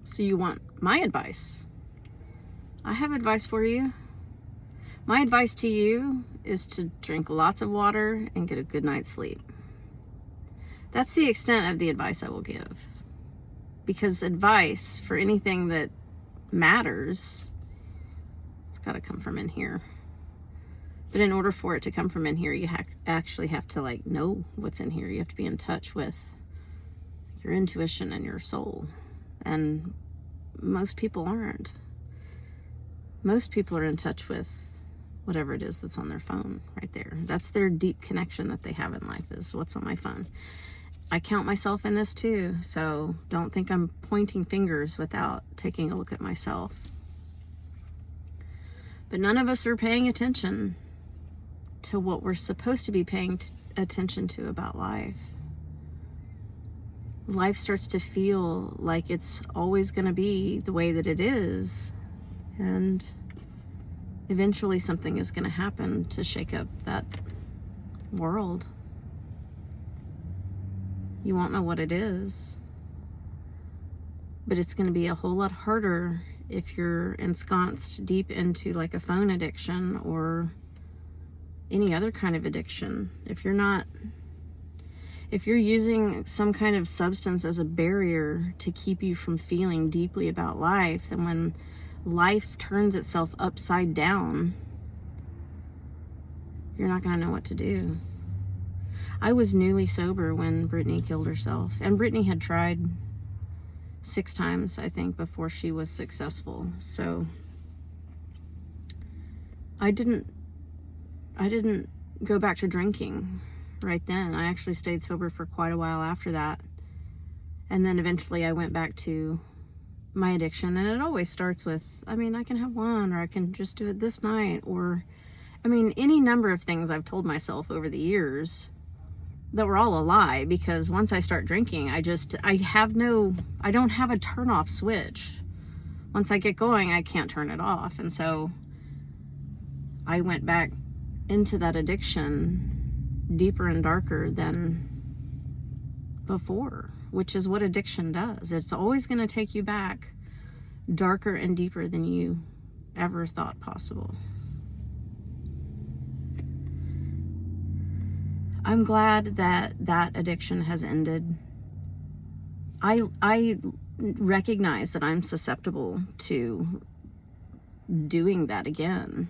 So you want my advice? I have advice for you. My advice to you is to drink lots of water and get a good night's sleep. That's the extent of the advice I will give. Because advice for anything that matters, it's got to come from in here. But in order for it to come from in here, you actually have to like know what's in here. You have to be in touch with your intuition and your soul. And most people aren't. Most people are in touch with whatever it is that's on their phone right there. That's their deep connection that they have in life, is what's on my phone. I count myself in this too, so don't think I'm pointing fingers without taking a look at myself. But none of us are paying attention to what we're supposed to be paying attention to about life. Life starts to feel like it's always going to be the way that it is, and eventually something is going to happen to shake up that world. You won't know what it is, but it's going to be a whole lot harder if you're ensconced deep into like a phone addiction or any other kind of addiction. If you're using some kind of substance as a barrier to keep you from feeling deeply about life, then when life turns itself upside down, you're not going to know what to do. I was newly sober when Brittany killed herself, and Brittany had tried 6 times, I think, before she was successful. So I didn't go back to drinking right then. I actually stayed sober for quite a while after that. And then eventually I went back to my addiction, and it always starts with, I can have one, or I can just do it this night, or any number of things I've told myself over the years that were all a lie, because once I start drinking, I don't have a turn off switch. Once I get going, I can't turn it off. And so I went back into that addiction deeper and darker than before, which is what addiction does. It's always going to take you back darker and deeper than you ever thought possible. I'm glad that that addiction has ended. I recognize that I'm susceptible to doing that again.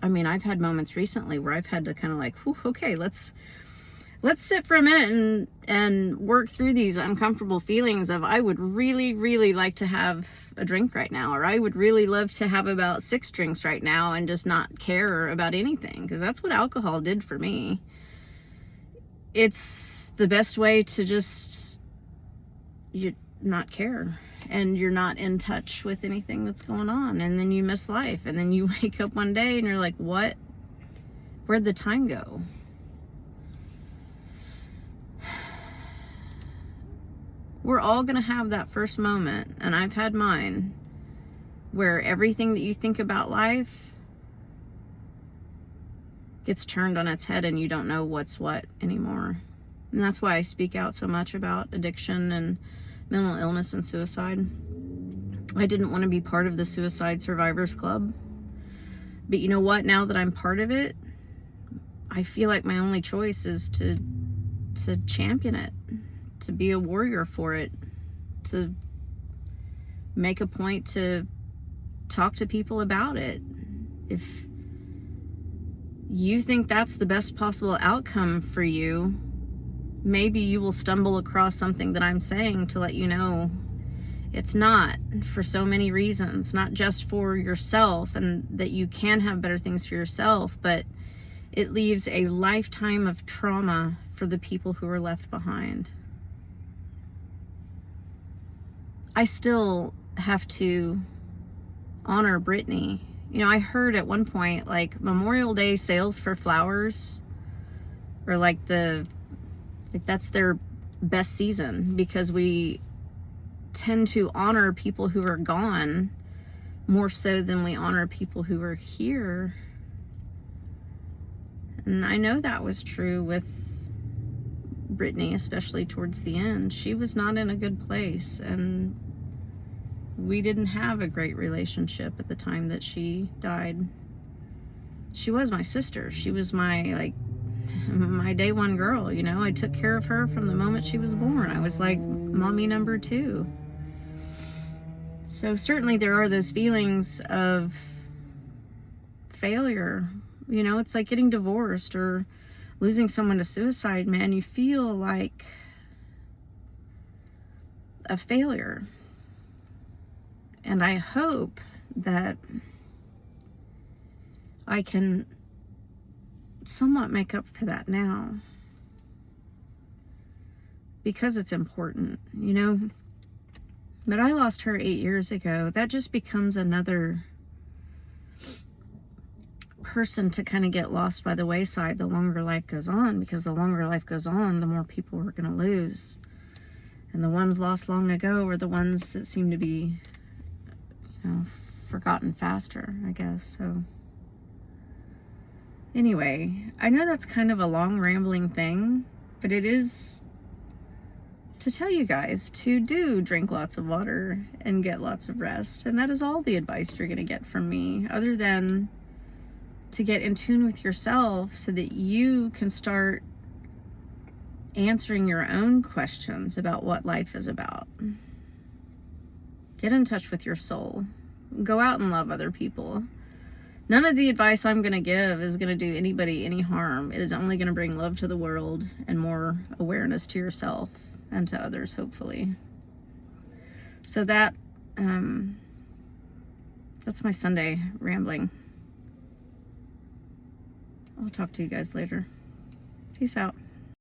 I've had moments recently where I've had to kind of like, okay, let's sit for a minute and work through these uncomfortable feelings of, I would really, really like to have a drink right now, or I would really love to have about 6 drinks right now and just not care about anything, because that's what alcohol did for me. It's the best way to just not care, and you're not in touch with anything that's going on, and then you miss life, and then you wake up one day and you're like, what? Where'd the time go? We're all gonna have that first moment, and I've had mine, where everything that you think about life gets turned on its head and you don't know what's what anymore. And that's why I speak out so much about addiction and mental illness and suicide. I didn't want to be part of the Suicide Survivors Club, but you know what? Now that I'm part of it, I feel like my only choice is to champion it, to be a warrior for it, to make a point to talk to people about it. If you think that's the best possible outcome for you, maybe you will stumble across something that I'm saying to let you know it's not, for so many reasons, not just for yourself, and that you can have better things for yourself, but it leaves a lifetime of trauma for the people who are left behind. I still have to honor Brittany. I heard at one point, like, Memorial Day sales for flowers, or that's their best season, because we tend to honor people who are gone more so than we honor people who are here. And I know that was true with Brittany, especially towards the end. She was not in a good place, and we didn't have a great relationship at the time that she died. She was my sister. She was my day one girl, you know. I took care of her from the moment she was born. I was like mommy number 2. So certainly there are those feelings of failure. You know, it's like getting divorced or losing someone to suicide, man. You feel like a failure. And I hope that I can somewhat make up for that now, because it's important, you know. But I lost her 8 years ago. That just becomes another person to kind of get lost by the wayside the longer life goes on, because the longer life goes on, the more people we're going to lose. And the ones lost long ago are the ones that seem to be, you know, forgotten faster, I guess. So anyway, I know that's kind of a long rambling thing, but it is to tell you guys to drink lots of water and get lots of rest. And that is all the advice you're going to get from me, other than to get in tune with yourself so that you can start answering your own questions about what life is about. Get in touch with your soul. Go out and love other people. None of the advice I'm going to give is going to do anybody any harm. It is only going to bring love to the world and more awareness to yourself and to others, hopefully. So that's my Sunday rambling. I'll talk to you guys later. Peace out.